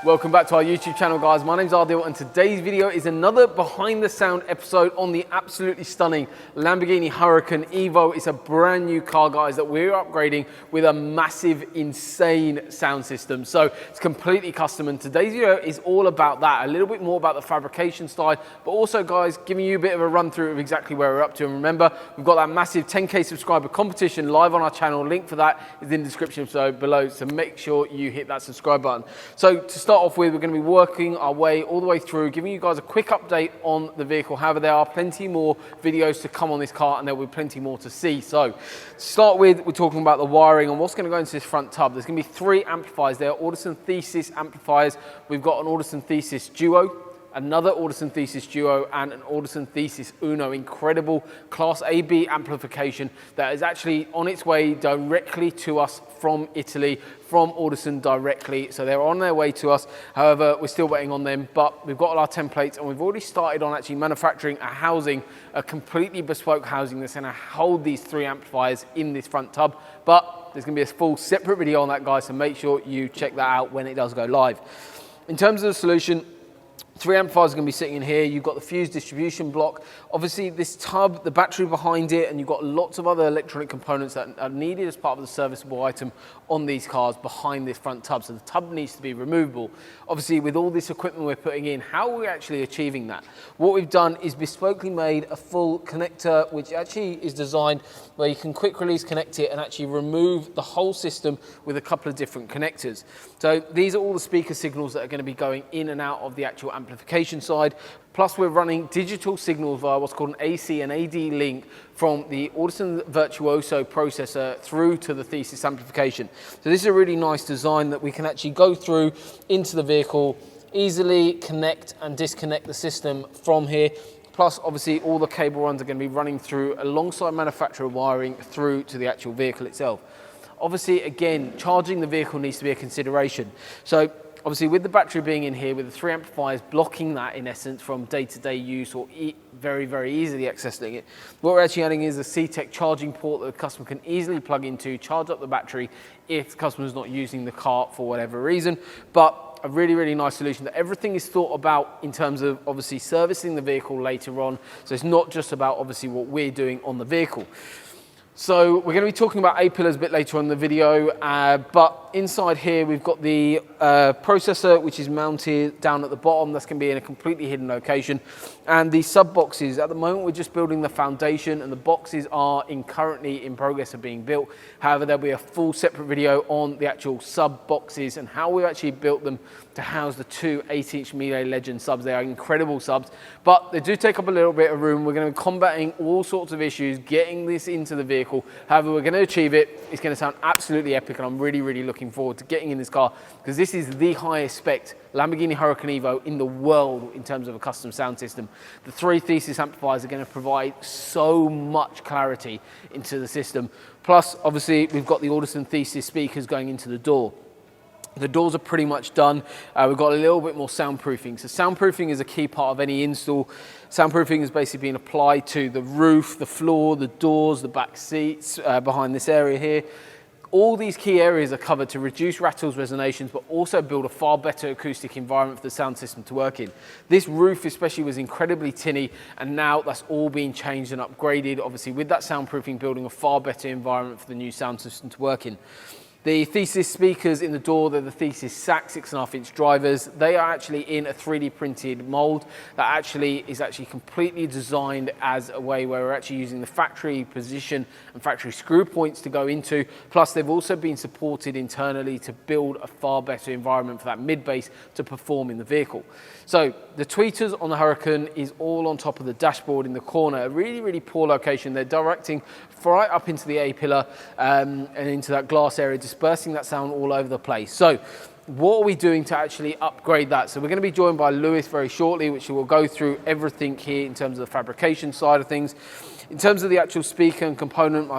Welcome back to our YouTube channel, guys. My name's Adil, and today's video is another behind the sound episode on the absolutely stunning Lamborghini Huracan Evo. It's a brand new car, guys, that we're upgrading with a massive, insane sound system. So it's completely custom, and today's video is all about that. A little bit more about the fabrication side, but also, guys, giving you a bit of a run through of exactly where we're up to. And remember, we've got that massive 10K subscriber competition live on our channel. Link for that is in the description below, so make sure you hit that subscribe button. So to start off with, we're going to be working our way all the way through, giving you guys a quick update on the vehicle. However, there are plenty more videos to come on this car, and there will be plenty more to see. So to start with, we're talking about the wiring and what's going to go into this front tub. There's going to be 3 amplifiers. They are Audison Thesis amplifiers. We've got an Audison Thesis Duo, another Audison Thesis Duo, and an Audison Thesis Uno. Incredible Class AB amplification that is actually on its way directly to us from Italy, from Audison directly. So they're on their way to us. However, we're still waiting on them, but we've got all our templates, and we've already started on actually manufacturing a housing, a completely bespoke housing that's going to hold these 3 amplifiers in this front tub. But there's going to be a full separate video on that, guys, so make sure you check that out when it does go live. In terms of the solution, 3 amplifiers are going to be sitting in here. You've got the fuse distribution block. Obviously, this tub, the battery behind it, and you've got lots of other electronic components that are needed as part of the serviceable item on these cars behind this front tub. So the tub needs to be removable. Obviously, with all this equipment we're putting in, how are we actually achieving that? What we've done is bespokely made a full connector, which actually is designed where you can quick release connect it and actually remove the whole system with a couple of different connectors. So these are all the speaker signals that are going to be going in and out of the actual amplification side. Plus, we're running digital signals via what's called an AC and AD link from the Audison Virtuoso processor through to the Thesis amplification. So this is a really nice design that we can actually go through into the vehicle, easily connect and disconnect the system from here. Plus, obviously, all the cable runs are going to be running through alongside manufacturer wiring through to the actual vehicle itself. Obviously, again, charging the vehicle needs to be a consideration. So obviously, with the battery being in here, with the 3 amplifiers blocking that in essence from day-to-day use or very, very easily accessing it, what we're actually adding is a C-Tech charging port that the customer can easily plug into, charge up the battery if the customer is not using the car for whatever reason. But a really, really nice solution that everything is thought about in terms of obviously servicing the vehicle later on. So it's not just about obviously what we're doing on the vehicle. So we're going to be talking about A-pillars a bit later on in the video, but inside here we've got the processor, which is mounted down at the bottom. That's going to be in a completely hidden location. And the sub boxes, at the moment we're just building the foundation, and the boxes are currently in progress of being built. However, there'll be a full separate video on the actual sub boxes and how we actually built them to house the 2 8-inch Miele Legend subs. They are incredible subs, but they do take up a little bit of room. We're going to be combating all sorts of issues, getting this into the vehicle. However, we're going to achieve it. It's going to sound absolutely epic, and I'm really, really looking forward to getting in this car because this is the highest spec Lamborghini Huracan Evo in the world in terms of a custom sound system. The 3 Thesis amplifiers are going to provide so much clarity into the system. Plus, obviously, we've got the Audison Thesis speakers going into the door. The doors are pretty much done. We've got a little bit more soundproofing. So soundproofing is a key part of any install. Soundproofing is basically being applied to the roof, the floor, the doors, the back seats, behind this area here. All these key areas are covered to reduce rattles, resonations, but also build a far better acoustic environment for the sound system to work in. This roof especially was incredibly tinny, and now that's all being changed and upgraded, obviously with that soundproofing building a far better environment for the new sound system to work in. The Thesis speakers in the door, they're the Thesis SAC 6.5-inch drivers. They are actually in a 3D printed mold that actually is completely designed as a way where we're actually using the factory position and factory screw points to go into. Plus, they've also been supported internally to build a far better environment for that mid-bass to perform in the vehicle. So the tweeters on the Huracan is all on top of the dashboard in the corner. A really, really poor location. They're directing right up into the A-pillar and into that glass area, dispersing that sound all over the place. So what are we doing to actually upgrade that? So we're going to be joined by Lewis very shortly, which will go through everything here in terms of the fabrication side of things. In terms of the actual speaker and component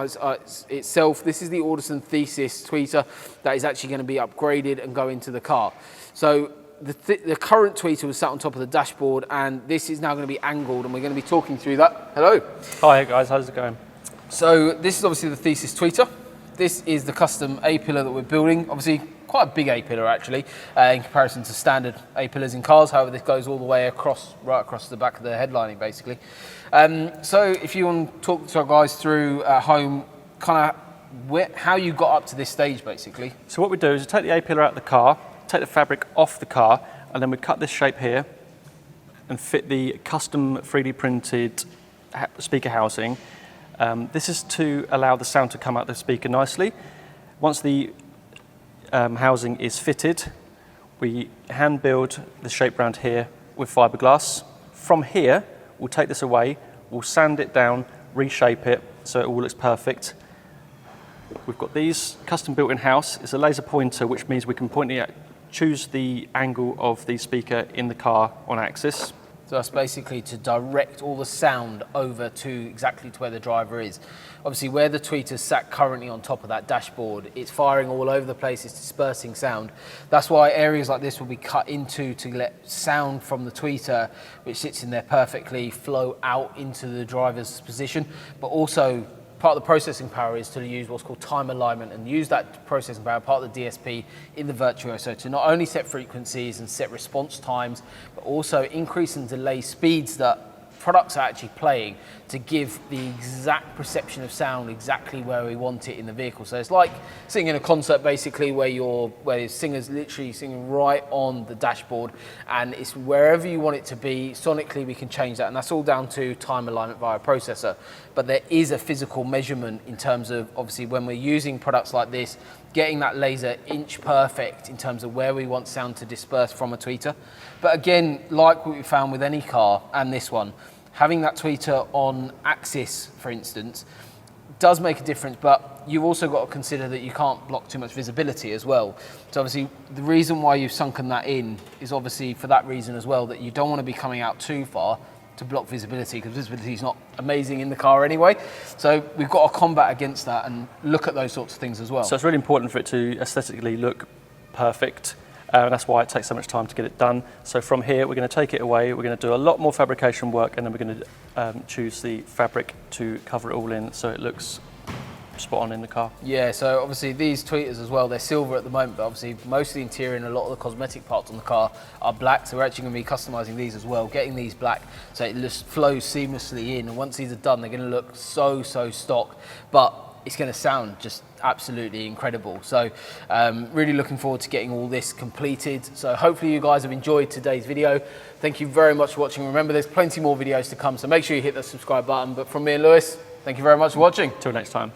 itself, this is the Audison Thesis tweeter that is actually going to be upgraded and go into the car. So the current tweeter was sat on top of the dashboard, and this is now going to be angled, and we're going to be talking through that. Hello. Hi guys, how's it going? So this is obviously the Thesis tweeter. This is the custom A-pillar that we're building. Obviously quite a big A-pillar actually, in comparison to standard A-pillars in cars. However, this goes all the way across, right across the back of the headlining basically. So if you want to talk to our guys through at home, kind of how you got up to this stage basically. So what we do is we take the A-pillar out of the car, take the fabric off the car, and then we cut this shape here and fit the custom 3D printed speaker housing. This is to allow the sound to come out the speaker nicely. Once the housing is fitted, we hand build the shape around here with fiberglass. From here, we'll take this away, we'll sand it down, reshape it so it all looks perfect. We've got these custom built in-house. It's a laser pointer, which means we can choose the angle of the speaker in the car on axis. So that's basically to direct all the sound over to exactly to where the driver is. Obviously, where the tweeter's sat currently on top of that dashboard, it's firing all over the place, it's dispersing sound. That's why areas like this will be cut into to let sound from the tweeter, which sits in there perfectly, flow out into the driver's position, but also part of the processing power is to use what's called time alignment and use that processing power, part of the DSP in the Virtuoso, to not only set frequencies and set response times, but also increase and delay speeds that products are actually playing to give the exact perception of sound exactly where we want it in the vehicle. So it's like singing in a concert basically where the singer's literally singing right on the dashboard, and it's wherever you want it to be. Sonically we can change that, and that's all down to time alignment via a processor. But there is a physical measurement in terms of, obviously, when we're using products like this, getting that laser inch perfect in terms of where we want sound to disperse from a tweeter. But again, like what we found with any car and this one, having that tweeter on axis, for instance, does make a difference, but you've also got to consider that you can't block too much visibility as well. So obviously, the reason why you've sunken that in is obviously for that reason as well, that you don't want to be coming out too far to block visibility, because visibility is not amazing in the car anyway. So we've got to combat against that and look at those sorts of things as well. So it's really important for it to aesthetically look perfect. That's why it takes so much time to get it done. So from here, we're going to take it away, we're going to do a lot more fabrication work, and then we're going to choose the fabric to cover it all in so it looks spot on in the car. Yeah, so obviously these tweeters as well, they're silver at the moment, but obviously most of the interior and a lot of the cosmetic parts on the car are black, so we're actually going to be customizing these as well, getting these black so it just flows seamlessly in, and once these are done, they're going to look so stock, but it's going to sound just absolutely incredible. So really looking forward to getting all this completed. So hopefully you guys have enjoyed today's video. Thank you very much for watching. Remember, there's plenty more videos to come, so make sure you hit the subscribe button. But from me and Lewis, thank you very much for watching. Till next time.